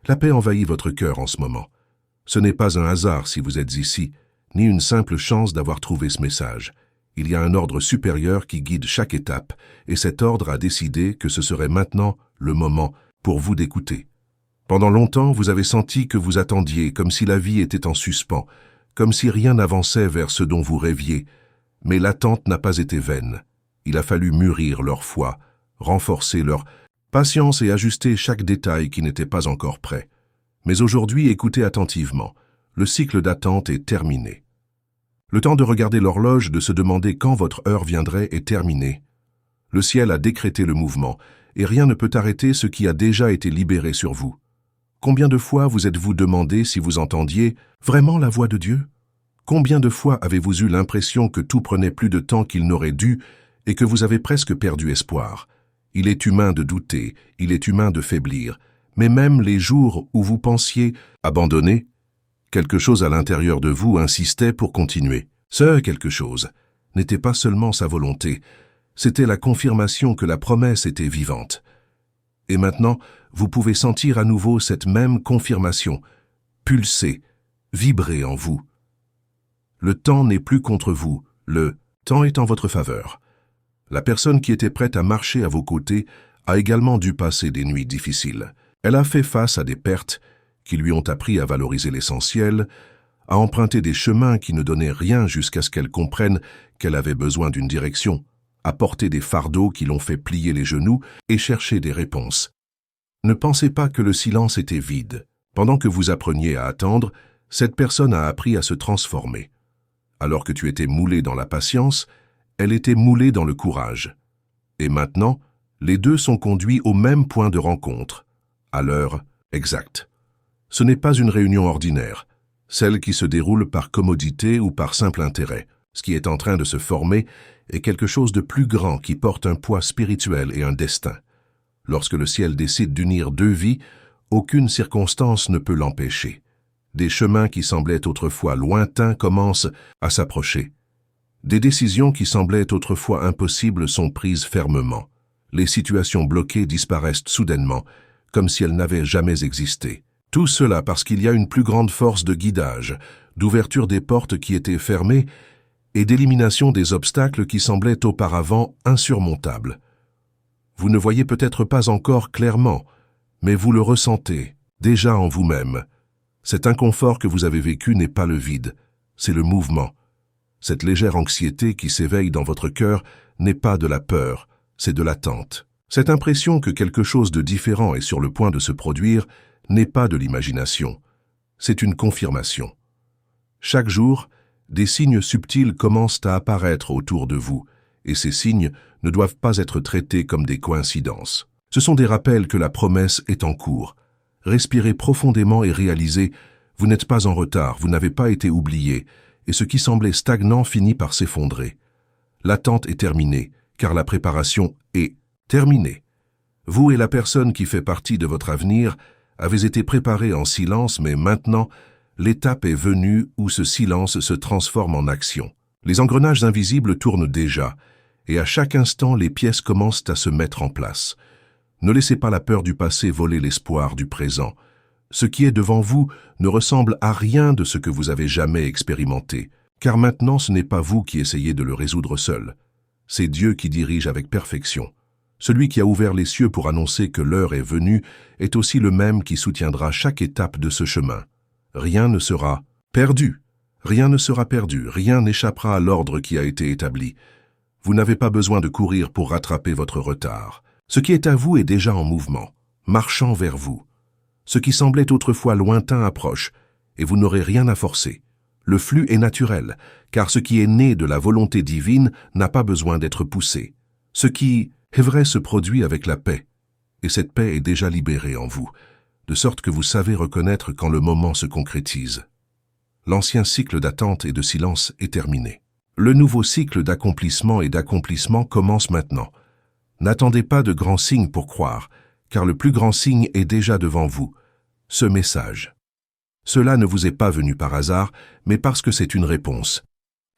La paix envahit votre cœur en ce moment. Ce n'est pas un hasard si vous êtes ici, ni une simple chance d'avoir trouvé ce message. Il y a un ordre supérieur qui guide chaque étape, et cet ordre a décidé que ce serait maintenant le moment pour vous d'écouter. Pendant longtemps, vous avez senti que vous attendiez, comme si la vie était en suspens, comme si rien n'avançait vers ce dont vous rêviez. Mais l'attente n'a pas été vaine. Il a fallu mûrir leur foi, renforcer leur patience et ajuster chaque détail qui n'était pas encore prêt. Mais aujourd'hui, écoutez attentivement. Le cycle d'attente est terminé. Le temps de regarder l'horloge, de se demander quand votre heure viendrait est terminé. Le ciel a décrété le mouvement, et rien ne peut arrêter ce qui a déjà été libéré sur vous. Combien de fois vous êtes-vous demandé si vous entendiez vraiment la voix de Dieu? Combien de fois avez-vous eu l'impression que tout prenait plus de temps qu'il n'aurait dû et que vous avez presque perdu espoir? Il est humain de douter, il est humain de faiblir, mais même les jours où vous pensiez abandonner, quelque chose à l'intérieur de vous insistait pour continuer. Ce quelque chose n'était pas seulement sa volonté, c'était la confirmation que la promesse était vivante. Et maintenant, vous pouvez sentir à nouveau cette même confirmation, pulser, vibrer en vous. Le temps n'est plus contre vous, le temps est en votre faveur. La personne qui était prête à marcher à vos côtés a également dû passer des nuits difficiles. Elle a fait face à des pertes qui lui ont appris à valoriser l'essentiel, à emprunter des chemins qui ne donnaient rien jusqu'à ce qu'elle comprenne qu'elle avait besoin d'une direction, à porter des fardeaux qui l'ont fait plier les genoux et chercher des réponses. Ne pensez pas que le silence était vide. Pendant que vous appreniez à attendre, cette personne a appris à se transformer. Alors que tu étais moulé dans la patience, elle était moulée dans le courage. Et maintenant, les deux sont conduits au même point de rencontre, à l'heure exacte. Ce n'est pas une réunion ordinaire, celle qui se déroule par commodité ou par simple intérêt. Ce qui est en train de se former est quelque chose de plus grand qui porte un poids spirituel et un destin. Lorsque le ciel décide d'unir deux vies, aucune circonstance ne peut l'empêcher. Des chemins qui semblaient autrefois lointains commencent à s'approcher. Des décisions qui semblaient autrefois impossibles sont prises fermement. Les situations bloquées disparaissent soudainement, comme si elles n'avaient jamais existé. Tout cela parce qu'il y a une plus grande force de guidage, d'ouverture des portes qui étaient fermées et d'élimination des obstacles qui semblaient auparavant insurmontables. Vous ne voyez peut-être pas encore clairement, mais vous le ressentez, déjà en vous-même. Cet inconfort que vous avez vécu n'est pas le vide, c'est le mouvement. Cette légère anxiété qui s'éveille dans votre cœur n'est pas de la peur, c'est de l'attente. Cette impression que quelque chose de différent est sur le point de se produire n'est pas de l'imagination, c'est une confirmation. Chaque jour, des signes subtils commencent à apparaître autour de vous, et ces signes ne doivent pas être traités comme des coïncidences. Ce sont des rappels que la promesse est en cours. Respirez profondément et réalisez, vous n'êtes pas en retard, vous n'avez pas été oublié, et ce qui semblait stagnant finit par s'effondrer. L'attente est terminée, car la préparation est terminée. Vous et la personne qui fait partie de votre avenir avez été préparés en silence, mais maintenant, l'étape est venue où ce silence se transforme en action. Les engrenages invisibles tournent déjà, et à chaque instant, les pièces commencent à se mettre en place. Ne laissez pas la peur du passé voler l'espoir du présent. Ce qui est devant vous ne ressemble à rien de ce que vous avez jamais expérimenté, car maintenant ce n'est pas vous qui essayez de le résoudre seul. C'est Dieu qui dirige avec perfection. Celui qui a ouvert les cieux pour annoncer que l'heure est venue est aussi le même qui soutiendra chaque étape de ce chemin. Rien ne sera perdu. Rien ne sera perdu, rien n'échappera à l'ordre qui a été établi. Vous n'avez pas besoin de courir pour rattraper votre retard. Ce qui est à vous est déjà en mouvement, marchant vers vous. Ce qui semblait autrefois lointain approche, et vous n'aurez rien à forcer. Le flux est naturel, car ce qui est né de la volonté divine n'a pas besoin d'être poussé. Ce qui est vrai se produit avec la paix, et cette paix est déjà libérée en vous, de sorte que vous savez reconnaître quand le moment se concrétise. L'ancien cycle d'attente et de silence est terminé. Le nouveau cycle d'accomplissement et d'accomplissement commence maintenant. N'attendez pas de grands signes pour croire, car le plus grand signe est déjà devant vous, ce message. Cela ne vous est pas venu par hasard, mais parce que c'est une réponse.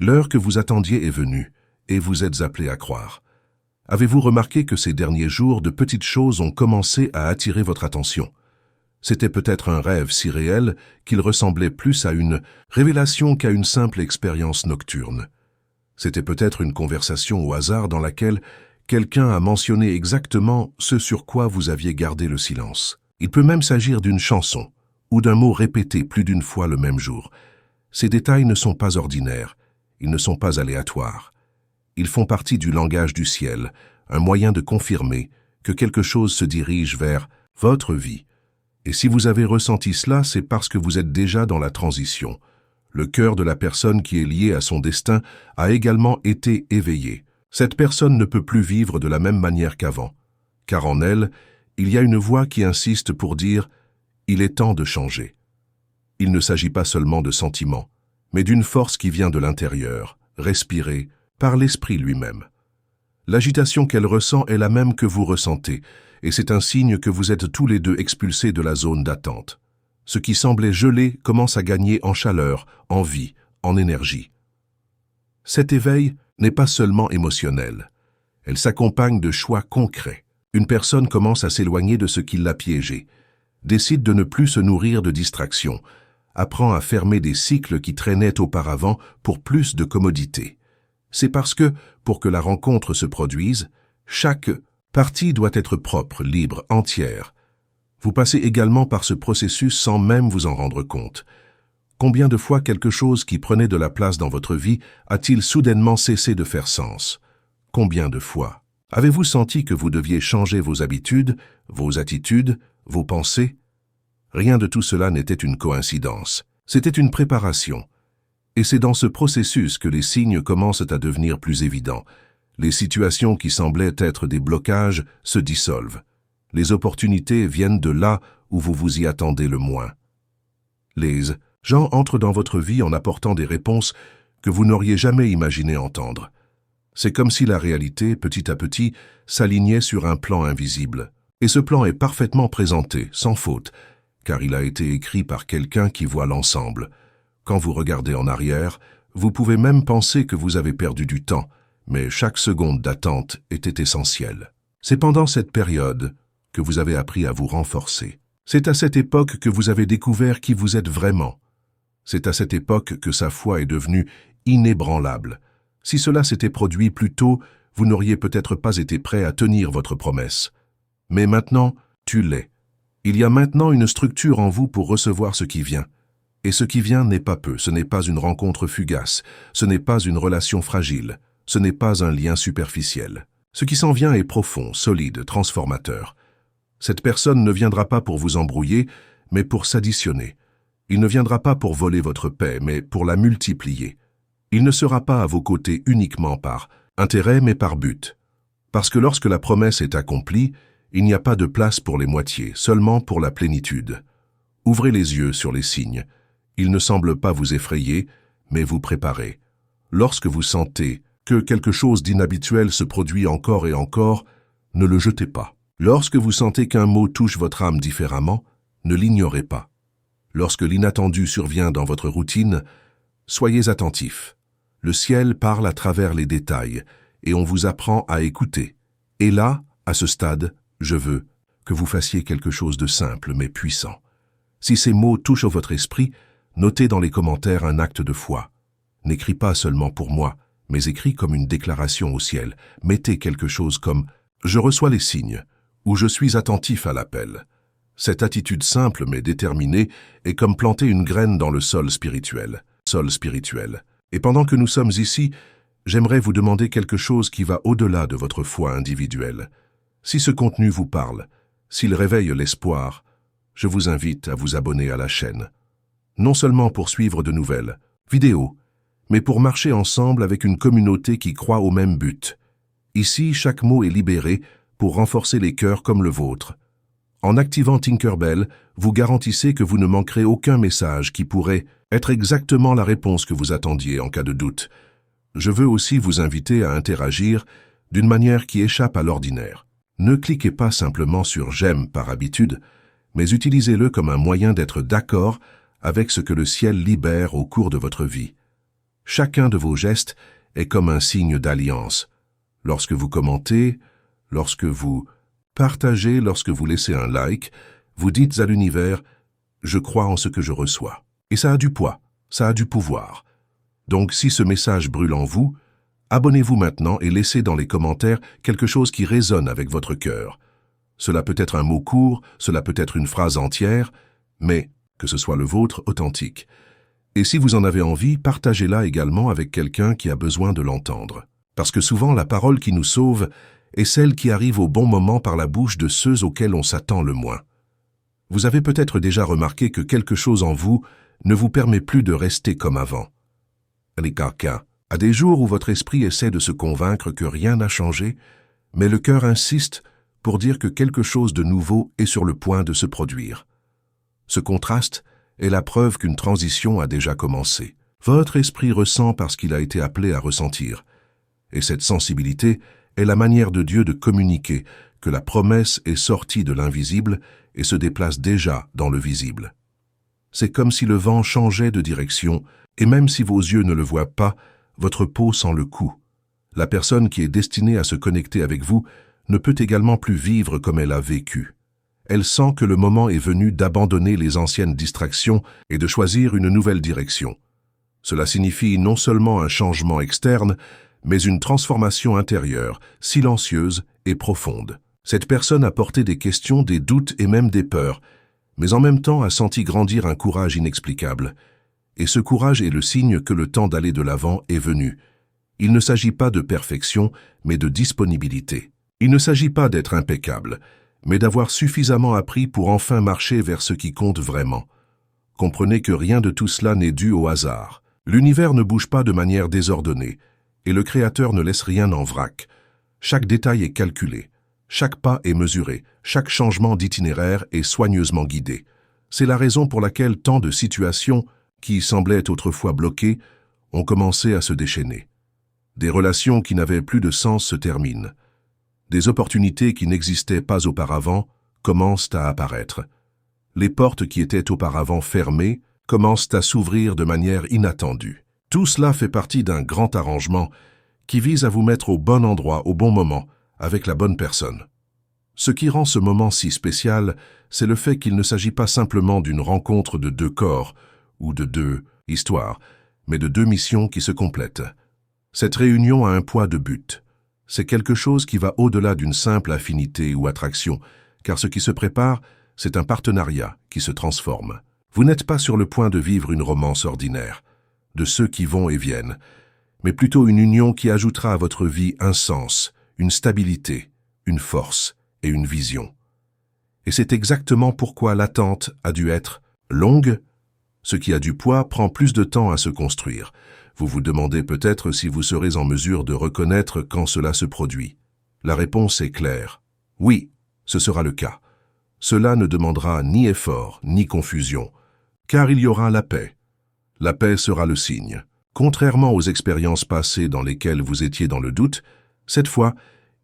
L'heure que vous attendiez est venue, et vous êtes appelé à croire. Avez-vous remarqué que ces derniers jours, de petites choses ont commencé à attirer votre attention? C'était peut-être un rêve si réel qu'il ressemblait plus à une révélation qu'à une simple expérience nocturne. C'était peut-être une conversation au hasard dans laquelle quelqu'un a mentionné exactement ce sur quoi vous aviez gardé le silence. Il peut même s'agir d'une chanson ou d'un mot répété plus d'une fois le même jour. Ces détails ne sont pas ordinaires, ils ne sont pas aléatoires. Ils font partie du langage du ciel, un moyen de confirmer que quelque chose se dirige vers votre vie. Et si vous avez ressenti cela, c'est parce que vous êtes déjà dans la transition. Le cœur de la personne qui est liée à son destin a également été éveillé. Cette personne ne peut plus vivre de la même manière qu'avant, car en elle, il y a une voix qui insiste pour dire « il est temps de changer ». Il ne s'agit pas seulement de sentiments, mais d'une force qui vient de l'intérieur, respirée par l'esprit lui-même. L'agitation qu'elle ressent est la même que vous ressentez, et c'est un signe que vous êtes tous les deux expulsés de la zone d'attente. Ce qui semblait gelé commence à gagner en chaleur, en vie, en énergie. Cet éveil n'est pas seulement émotionnel. Elle s'accompagne de choix concrets. Une personne commence à s'éloigner de ce qui l'a piégé, décide de ne plus se nourrir de distractions, apprend à fermer des cycles qui traînaient auparavant pour plus de commodité. C'est parce que, pour que la rencontre se produise, chaque partie doit être propre, libre, entière. Vous passez également par ce processus sans même vous en rendre compte. Combien de fois quelque chose qui prenait de la place dans votre vie a-t-il soudainement cessé de faire sens? Combien de fois avez-vous senti que vous deviez changer vos habitudes, vos attitudes, vos pensées? Rien de tout cela n'était une coïncidence. C'était une préparation. Et c'est dans ce processus que les signes commencent à devenir plus évidents. Les situations qui semblaient être des blocages se dissolvent. Les opportunités viennent de là où vous vous y attendez le moins. Les gens entrent dans votre vie en apportant des réponses que vous n'auriez jamais imaginé entendre. C'est comme si la réalité, petit à petit, s'alignait sur un plan invisible. Et ce plan est parfaitement présenté, sans faute, car il a été écrit par quelqu'un qui voit l'ensemble. Quand vous regardez en arrière, vous pouvez même penser que vous avez perdu du temps, mais chaque seconde d'attente était essentielle. C'est pendant cette période que vous avez appris à vous renforcer. C'est à cette époque que vous avez découvert qui vous êtes vraiment. C'est à cette époque que sa foi est devenue inébranlable. Si cela s'était produit plus tôt, vous n'auriez peut-être pas été prêt à tenir votre promesse. Mais maintenant, tu l'es. Il y a maintenant une structure en vous pour recevoir ce qui vient. Et ce qui vient n'est pas peu, ce n'est pas une rencontre fugace, ce n'est pas une relation fragile, ce n'est pas un lien superficiel. Ce qui s'en vient est profond, solide, transformateur. Cette personne ne viendra pas pour vous embrouiller, mais pour s'additionner. Il ne viendra pas pour voler votre paix, mais pour la multiplier. Il ne sera pas à vos côtés uniquement par intérêt, mais par but. Parce que lorsque la promesse est accomplie, il n'y a pas de place pour les moitiés, seulement pour la plénitude. Ouvrez les yeux sur les signes. Ils ne semblent pas vous effrayer, mais vous préparer. Lorsque vous sentez que quelque chose d'inhabituel se produit encore et encore, ne le jetez pas. Lorsque vous sentez qu'un mot touche votre âme différemment, ne l'ignorez pas. Lorsque l'inattendu survient dans votre routine, soyez attentifs. Le ciel parle à travers les détails, et on vous apprend à écouter. Et là, à ce stade, je veux que vous fassiez quelque chose de simple mais puissant. Si ces mots touchent votre esprit, notez dans les commentaires un acte de foi. N'écris pas seulement pour moi, mais écris comme une déclaration au ciel. Mettez quelque chose comme « Je reçois les signes » ou « Je suis attentif à l'appel ». Cette attitude simple mais déterminée est comme planter une graine dans le sol spirituel. Et pendant que nous sommes ici, j'aimerais vous demander quelque chose qui va au-delà de votre foi individuelle. Si ce contenu vous parle, s'il réveille l'espoir, je vous invite à vous abonner à la chaîne. Non seulement pour suivre de nouvelles vidéos, mais pour marcher ensemble avec une communauté qui croit au même but. Ici, chaque mot est libéré pour renforcer les cœurs comme le vôtre. En activant Tinkerbell, vous garantissez que vous ne manquerez aucun message qui pourrait être exactement la réponse que vous attendiez en cas de doute. Je veux aussi vous inviter à interagir d'une manière qui échappe à l'ordinaire. Ne cliquez pas simplement sur « J'aime » par habitude, mais utilisez-le comme un moyen d'être d'accord avec ce que le ciel libère au cours de votre vie. Chacun de vos gestes est comme un signe d'alliance. Lorsque vous commentez, lorsque vous partagez, lorsque vous laissez un like, Vous dites à l'univers « Je crois en ce que je reçois ». Et ça a du poids, ça a du pouvoir. Donc si ce message brûle en vous, abonnez-vous maintenant et laissez dans les commentaires quelque chose qui résonne avec votre cœur. Cela peut être un mot court, cela peut être une phrase entière, mais que ce soit le vôtre authentique. Et si vous en avez envie, partagez-la également avec quelqu'un qui a besoin de l'entendre. Parce que souvent, la parole qui nous sauve est celle qui arrive au bon moment par la bouche de ceux auxquels on s'attend le moins. Vous avez peut-être déjà remarqué que quelque chose en vous ne vous permet plus de rester comme avant. Les caca, à des jours où votre esprit essaie de se convaincre que rien n'a changé, mais le cœur insiste pour dire que quelque chose de nouveau est sur le point de se produire. Ce contraste est la preuve qu'une transition a déjà commencé. Votre esprit ressent parce qu'il a été appelé à ressentir. Et cette sensibilité est la manière de Dieu de communiquer que la promesse est sortie de l'invisible et se déplace déjà dans le visible. C'est comme si le vent changeait de direction, et même si vos yeux ne le voient pas, votre peau sent le coup. La personne qui est destinée à se connecter avec vous ne peut également plus vivre comme elle a vécu. Elle sent que le moment est venu d'abandonner les anciennes distractions et de choisir une nouvelle direction. Cela signifie non seulement un changement externe, mais une transformation intérieure, silencieuse et profonde. Cette personne a porté des questions, des doutes et même des peurs, mais en même temps a senti grandir un courage inexplicable. Et ce courage est le signe que le temps d'aller de l'avant est venu. Il ne s'agit pas de perfection, mais de disponibilité. Il ne s'agit pas d'être impeccable, mais d'avoir suffisamment appris pour enfin marcher vers ce qui compte vraiment. Comprenez que rien de tout cela n'est dû au hasard. L'univers ne bouge pas de manière désordonnée, et le Créateur ne laisse rien en vrac. Chaque détail est calculé, chaque pas est mesuré, chaque changement d'itinéraire est soigneusement guidé. C'est la raison pour laquelle tant de situations, qui semblaient autrefois bloquées, ont commencé à se déchaîner. Des relations qui n'avaient plus de sens se terminent. Des opportunités qui n'existaient pas auparavant commencent à apparaître. Les portes qui étaient auparavant fermées commencent à s'ouvrir de manière inattendue. Tout cela fait partie d'un grand arrangement qui vise à vous mettre au bon endroit, au bon moment, avec la bonne personne. Ce qui rend ce moment si spécial, c'est le fait qu'il ne s'agit pas simplement d'une rencontre de deux corps ou de deux histoires, mais de deux missions qui se complètent. Cette réunion a un poids de but. C'est quelque chose qui va au-delà d'une simple affinité ou attraction, car ce qui se prépare, c'est un partenariat qui se transforme. Vous n'êtes pas sur le point de vivre une romance ordinaire, de ceux qui vont et viennent, mais plutôt une union qui ajoutera à votre vie un sens, une stabilité, une force et une vision. Et c'est exactement pourquoi l'attente a dû être longue. Ce qui a du poids prend plus de temps à se construire. Vous vous demandez peut-être si vous serez en mesure de reconnaître quand cela se produit. La réponse est claire. Oui, ce sera le cas. Cela ne demandera ni effort, ni confusion, car il y aura la paix. La paix sera le signe. Contrairement aux expériences passées dans lesquelles vous étiez dans le doute, cette fois,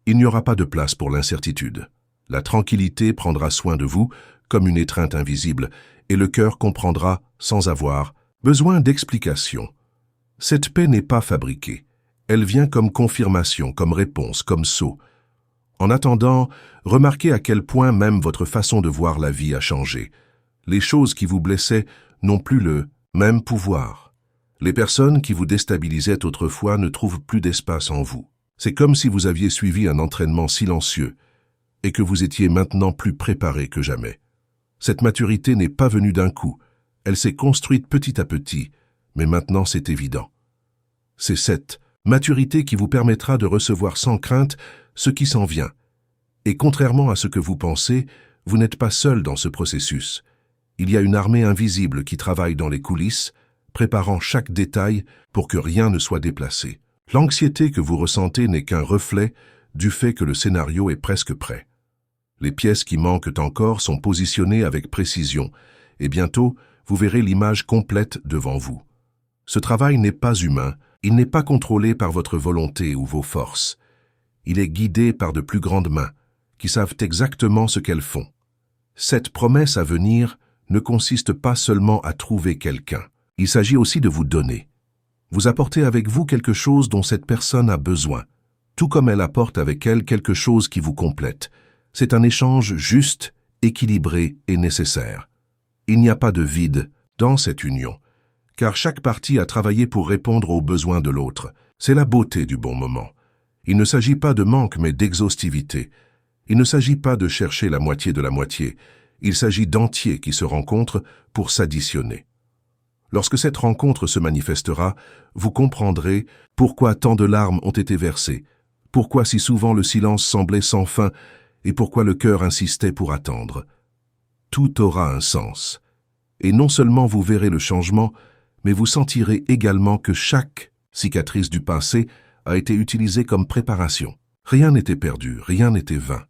il n'y aura pas de place pour l'incertitude. La tranquillité prendra soin de vous, comme une étreinte invisible, et le cœur comprendra sans avoir besoin d'explications. Cette paix n'est pas fabriquée. Elle vient comme confirmation, comme réponse, comme sceau. En attendant, remarquez à quel point même votre façon de voir la vie a changé. Les choses qui vous blessaient n'ont plus le même pouvoir. Les personnes qui vous déstabilisaient autrefois ne trouvent plus d'espace en vous. C'est comme si vous aviez suivi un entraînement silencieux et que vous étiez maintenant plus préparé que jamais. Cette maturité n'est pas venue d'un coup. Elle s'est construite petit à petit, mais maintenant c'est évident. C'est cette maturité qui vous permettra de recevoir sans crainte ce qui s'en vient. Et contrairement à ce que vous pensez, vous n'êtes pas seul dans ce processus. Il y a une armée invisible qui travaille dans les coulisses, préparant chaque détail pour que rien ne soit déplacé. L'anxiété que vous ressentez n'est qu'un reflet du fait que le scénario est presque prêt. Les pièces qui manquent encore sont positionnées avec précision, et bientôt, vous verrez l'image complète devant vous. Ce travail n'est pas humain, il n'est pas contrôlé par votre volonté ou vos forces. Il est guidé par de plus grandes mains, qui savent exactement ce qu'elles font. Cette promesse à venir ne consiste pas seulement à trouver quelqu'un. Il s'agit aussi de vous donner. Vous apportez avec vous quelque chose dont cette personne a besoin, tout comme elle apporte avec elle quelque chose qui vous complète. C'est un échange juste équilibrée et nécessaire. Il n'y a pas de vide dans cette union, car chaque partie a travaillé pour répondre aux besoins de l'autre. C'est la beauté du bon moment. Il ne s'agit pas de manque, mais d'exhaustivité. Il ne s'agit pas de chercher la moitié de la moitié. Il s'agit d'entiers qui se rencontrent pour s'additionner. Lorsque cette rencontre se manifestera, vous comprendrez pourquoi tant de larmes ont été versées, pourquoi si souvent le silence semblait sans fin et pourquoi le cœur insistait pour attendre. Tout aura un sens. Et non seulement vous verrez le changement, mais vous sentirez également que chaque cicatrice du passé a été utilisée comme préparation. Rien n'était perdu, rien n'était vain.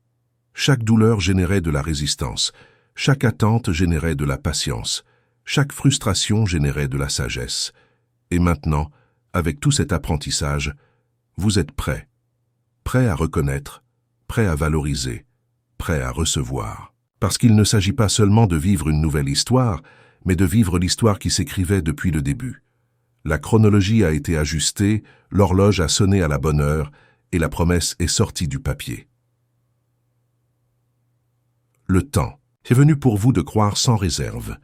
Chaque douleur générait de la résistance, chaque attente générait de la patience, chaque frustration générait de la sagesse. Et maintenant, avec tout cet apprentissage, vous êtes prêts. Prêts à reconnaître, prêts à valoriser, prêts à recevoir. Parce qu'il ne s'agit pas seulement de vivre une nouvelle histoire, mais de vivre l'histoire qui s'écrivait depuis le début. La chronologie a été ajustée, l'horloge a sonné à la bonne heure, et la promesse est sortie du papier. Le temps est venu pour vous de croire sans réserve.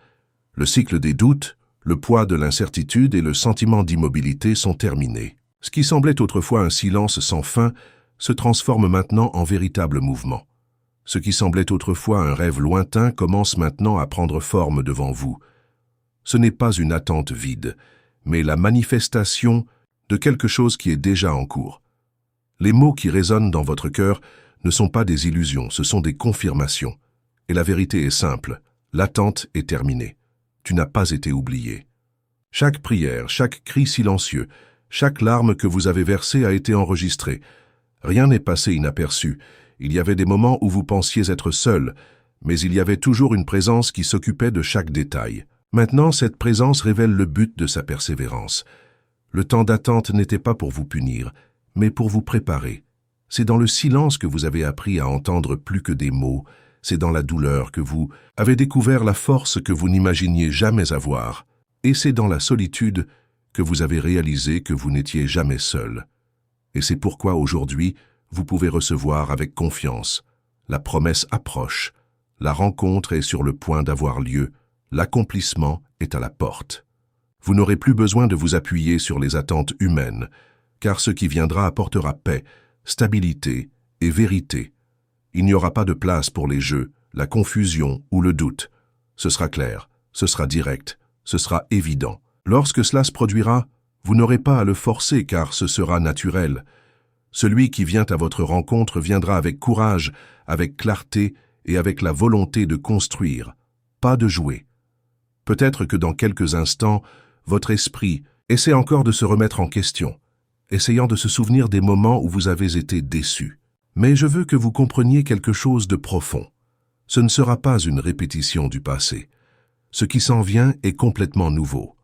Le cycle des doutes, le poids de l'incertitude et le sentiment d'immobilité sont terminés. Ce qui semblait autrefois un silence sans fin se transforme maintenant en véritable mouvement. Ce qui semblait autrefois un rêve lointain commence maintenant à prendre forme devant vous. Ce n'est pas une attente vide, mais la manifestation de quelque chose qui est déjà en cours. Les mots qui résonnent dans votre cœur ne sont pas des illusions, ce sont des confirmations. Et la vérité est simple, l'attente est terminée. Tu n'as pas été oublié. Chaque prière, chaque cri silencieux, chaque larme que vous avez versée a été enregistrée. Rien n'est passé inaperçu. Il y avait des moments où vous pensiez être seul, mais il y avait toujours une présence qui s'occupait de chaque détail. Maintenant, cette présence révèle le but de sa persévérance. Le temps d'attente n'était pas pour vous punir, mais pour vous préparer. C'est dans le silence que vous avez appris à entendre plus que des mots. C'est dans la douleur que vous avez découvert la force que vous n'imaginiez jamais avoir. Et c'est dans la solitude que vous avez réalisé que vous n'étiez jamais seul. Et c'est pourquoi aujourd'hui, vous pouvez recevoir avec confiance. La promesse approche. La rencontre est sur le point d'avoir lieu. L'accomplissement est à la porte. Vous n'aurez plus besoin de vous appuyer sur les attentes humaines, car ce qui viendra apportera paix, stabilité et vérité. Il n'y aura pas de place pour les jeux, la confusion ou le doute. Ce sera clair, ce sera direct, ce sera évident. Lorsque cela se produira, vous n'aurez pas à le forcer car ce sera naturel. Celui qui vient à votre rencontre viendra avec courage, avec clarté et avec la volonté de construire, pas de jouer. Peut-être que dans quelques instants, votre esprit essaie encore de se remettre en question, essayant de se souvenir des moments où vous avez été déçu. Mais je veux que vous compreniez quelque chose de profond. Ce ne sera pas une répétition du passé. Ce qui s'en vient est complètement nouveau.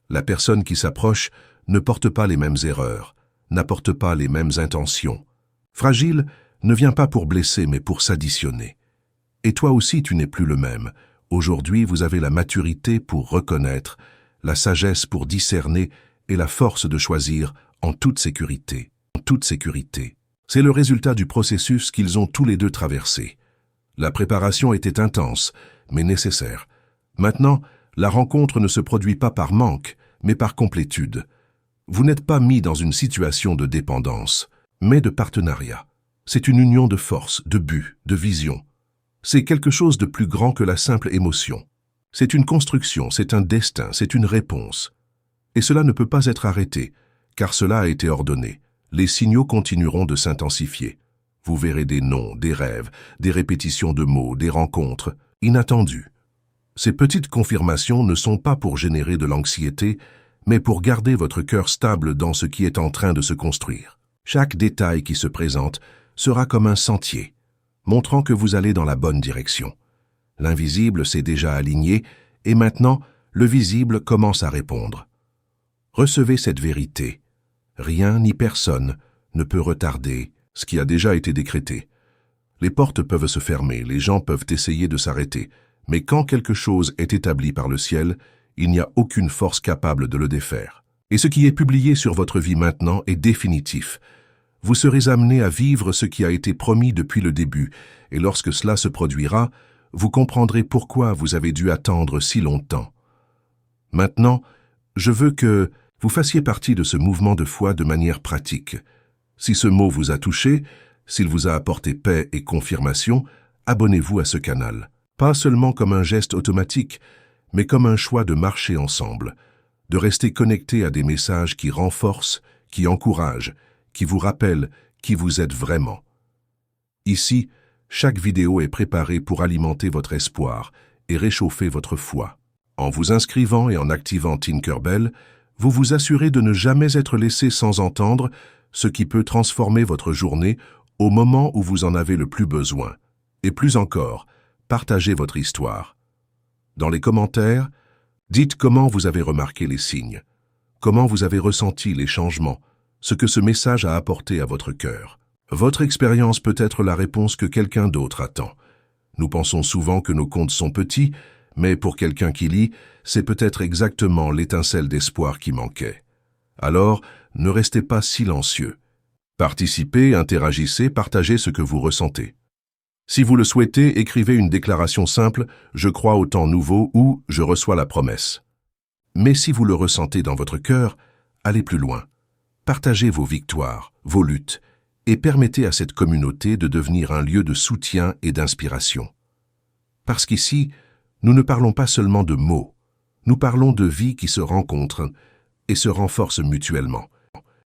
La personne qui s'approche ne porte pas les mêmes erreurs, n'apporte pas les mêmes intentions. Fragile ne vient pas pour blesser mais pour s'additionner. Et toi aussi tu n'es plus le même. Aujourd'hui vous avez la maturité pour reconnaître, la sagesse pour discerner et la force de choisir en toute sécurité. En toute sécurité. C'est le résultat du processus qu'ils ont tous les deux traversé. La préparation était intense, mais nécessaire. Maintenant, la rencontre ne se produit pas par manque, mais par complétude. Vous n'êtes pas mis dans une situation de dépendance, mais de partenariat. C'est une union de force, de but, de vision. C'est quelque chose de plus grand que la simple émotion. C'est une construction, c'est un destin, c'est une réponse. Et cela ne peut pas être arrêté, car cela a été ordonné. Les signaux continueront de s'intensifier. Vous verrez des noms, des rêves, des répétitions de mots, des rencontres inattendues. Ces petites confirmations ne sont pas pour générer de l'anxiété, mais pour garder votre cœur stable dans ce qui est en train de se construire. Chaque détail qui se présente sera comme un sentier, montrant que vous allez dans la bonne direction. L'invisible s'est déjà aligné et maintenant, le visible commence à répondre. Recevez cette vérité. Rien ni personne ne peut retarder ce qui a déjà été décrété. Les portes peuvent se fermer, les gens peuvent essayer de s'arrêter, mais quand quelque chose est établi par le ciel, il n'y a aucune force capable de le défaire. Et ce qui est publié sur votre vie maintenant est définitif. Vous serez amené à vivre ce qui a été promis depuis le début, et lorsque cela se produira, vous comprendrez pourquoi vous avez dû attendre si longtemps. Maintenant, je veux que vous fassiez partie de ce mouvement de foi de manière pratique. Si ce mot vous a touché, s'il vous a apporté paix et confirmation, abonnez-vous à ce canal. Pas seulement comme un geste automatique, mais comme un choix de marcher ensemble, de rester connecté à des messages qui renforcent, qui encouragent, qui vous rappellent qui vous êtes vraiment. Ici, chaque vidéo est préparée pour alimenter votre espoir et réchauffer votre foi. En vous inscrivant et en activant Tinkerbell, vous vous assurez de ne jamais être laissé sans entendre ce qui peut transformer votre journée au moment où vous en avez le plus besoin. Et plus encore, partagez votre histoire. Dans les commentaires, dites comment vous avez remarqué les signes, comment vous avez ressenti les changements, ce que ce message a apporté à votre cœur. Votre expérience peut être la réponse que quelqu'un d'autre attend. Nous pensons souvent que nos comptes sont petits, mais pour quelqu'un qui lit, c'est peut-être exactement l'étincelle d'espoir qui manquait. Alors, ne restez pas silencieux. Participez, interagissez, partagez ce que vous ressentez. Si vous le souhaitez, écrivez une déclaration simple « Je crois au temps nouveau » ou « Je reçois la promesse ». Mais si vous le ressentez dans votre cœur, allez plus loin. Partagez vos victoires, vos luttes, et permettez à cette communauté de devenir un lieu de soutien et d'inspiration. Parce qu'ici, nous ne parlons pas seulement de mots, nous parlons de vies qui se rencontrent et se renforcent mutuellement.